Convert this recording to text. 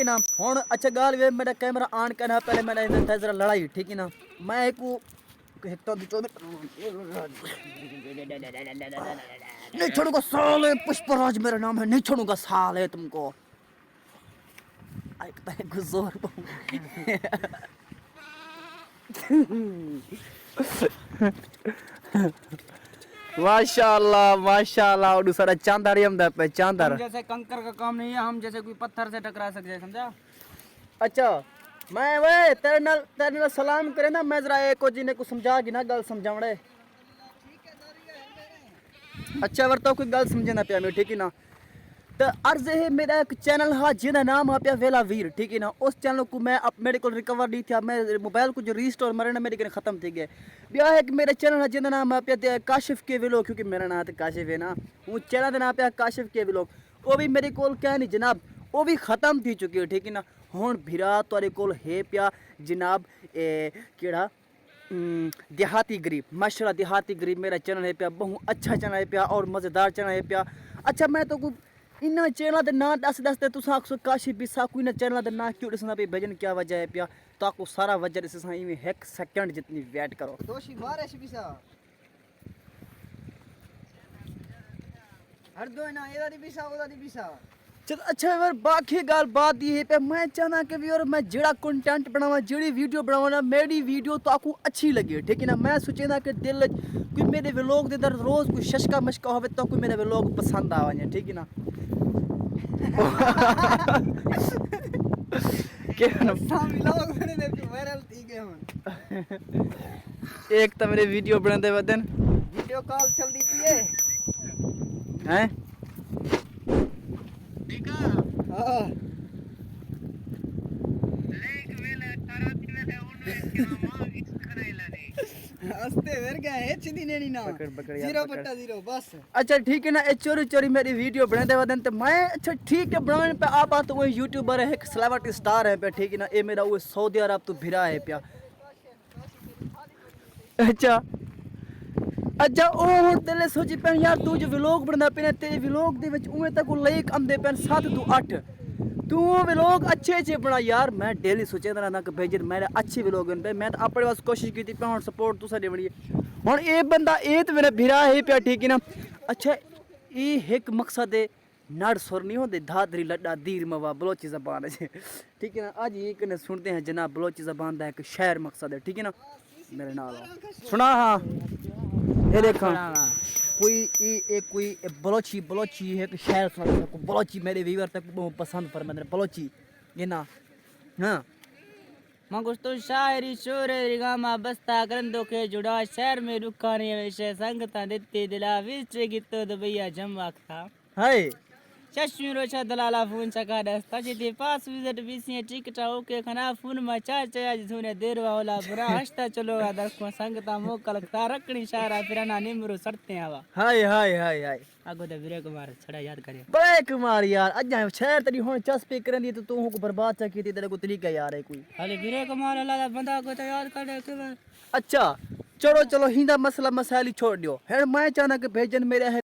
है ना। हुन अच्छा गाल वे मेरा कैमरा ऑन करना पहले मैंने इधर जरा लड़ाई ठीक है ना। मैं एक तो नहीं छोड़ूंगा साले, पुष्पराज मेरा नाम है, नहीं छोड़ूंगा साले तुमको। गुजोर माशाल्लाह माशाल्लाह। और दूसरा चांदारी हम पे चांदार। हम जैसे कंकर का काम नहीं है, हम जैसे कोई पत्थर से टकरा सकते हैं, समझा। अच्छा मैं वे तेरे नाल सलाम करे ना, मैं जरा एक जी ने को समझा कि ना गल समझावड़े। अच्छा वर तो कोई गल समझे ना पिया मैं ठीक है ना। तो अर्ज है मेरा एक चैनल हा जिहदा नाम है पिया वेला वीर ठीक है ना। उस चैनल को मैं मेरे को रिकवर नहीं था, मैं मोबाइल को जो रीस्टोर मरना मेरे को खत्म थी गया। ब्याह है कि मेरा चैनल है जिहदा नाम है पिया काशिफ के व्लॉग, क्योंकि मेरा नाम तो काशिफ है ना। वो चैनल का नाम पिया काशिफ के व्लॉग। वो भी मेरे को क्या नहीं जनाब, वो भी खत्म थी चुकी है ठीक है ना। हुण भिरा तुहाडे कोल है पिया जनाब केड़ा देहाती गरीब, माशाल्लाह देहाती गरीब मेरा चैनल है पिया, बहुत अच्छा चैनल है पिया और मज़ेदार चैनल है पिया। अच्छा मैं तो इन्ना चैनल का नाम दस तुम आखो काशिफ भी साकू इन चैनल का नाम क्यों दसना पे भजन क्या वजह है पिया, ताको सारा वजह दस इवें 1 सेकंड जितनी वेट करो। दोषी मारे भी सा हर दो ना एदा दी भी सा ओदा दी भी सा। चल अच्छा यार बाकी गाल बात ये पे मैं चाहना कि भी और मैं जेड़ा कंटेंट बनावा जेड़ी वीडियो बनावा ना मेरी वीडियो तो आपको अच्छी लगे ठीक है ना। मैं सोचे ना कि दिल कोई मेरे व्लॉग दे अंदर रोज कोई शशका मशका होवे तो कोई मेरे व्लॉग पसंद आवे ठीक है ना। के साम लोग बने दे वायरल थी गए हम। एक तो मेरे वीडियो बनाते वदन वीडियो कॉल चल दी थी हैं ठीक है। हां हंसते वेर गए है चिदी नेनी ना पकड़ पकड़ यार 0/0 बस। अच्छा ठीक है ना। चोरी चोरी मेरी वीडियो बनाते वदन तो मैं अच्छा ठीक है बनाने पे आप तो वही यूट्यूबर है, एक सेलिब्रिटी स्टार है पे ठीक है ना। ये मेरा वो सऊदी अरब तो भिरा है पिया। अच्छा अच्छा ओ हुन तेरे सोची पे यार तू जो व्लॉग बनदा पे तेरे व्लॉग दे विच उਵੇਂ तक लाइक आंदे पे 7 to 8 तू व्लॉग अच्छे बना यार। मैं डेली सोचे ना कि भेज मेरे अच्छे व्लॉग पे मैं तो अपने वास कोशिश की पे हुन सपोर्ट तू साडी बनी हुन ए बंदा ए तो मेरा भिरा है पे ठीक है ना। अच्छा ये एक मकसद है नड़ सुर नहीं होते धादरी लड्डा दीर मवा बलोची ज़बान है ठीक है ना। आज ये कने सुनते हैं जनाब बलोची ज़बान का एक शायर मकसद है ठीक है ना। मेरे नाल सुना हाँ ये देखा कोई बलोची बलोची है कि शायर सुना बलोची मेरे व्यूअर तक बहुत पसंद पर मैंने बलोची ये ना। हाँ मंगुस तो शायरी शोर रिगामा बस्ता ग्रंथों के जुड़ा शहर में रुखा नहीं हमेशा संगता देते दिला विच गीतो दबैया जमवा था हाय चश्मी रोचा दलाला फोन चका दस्ता जिते पास विजिट बीसी टिकटा ओके खना फोन में चार चार सुने देर वाला बुरा हंसता चलो दस को संगता मोकल तारकनी शारा फिरना निमरो सड़ते हवा। हाय हाय हाय हाय आगो तो विरे कुमार छड़ा याद करे बड़े कुमार यार अजा शहर तेरी हुन चस्पी करन दी तो तू को बर्बाद चा की तेरे को तरीका यार है कोई अरे विरे कुमार अल्लाह बंदा को तो याद कर के। अच्छा चलो चलो हिंदा मसला मसाइल छोड़ दियो है। मैं चाहना कि भेजन मेरे है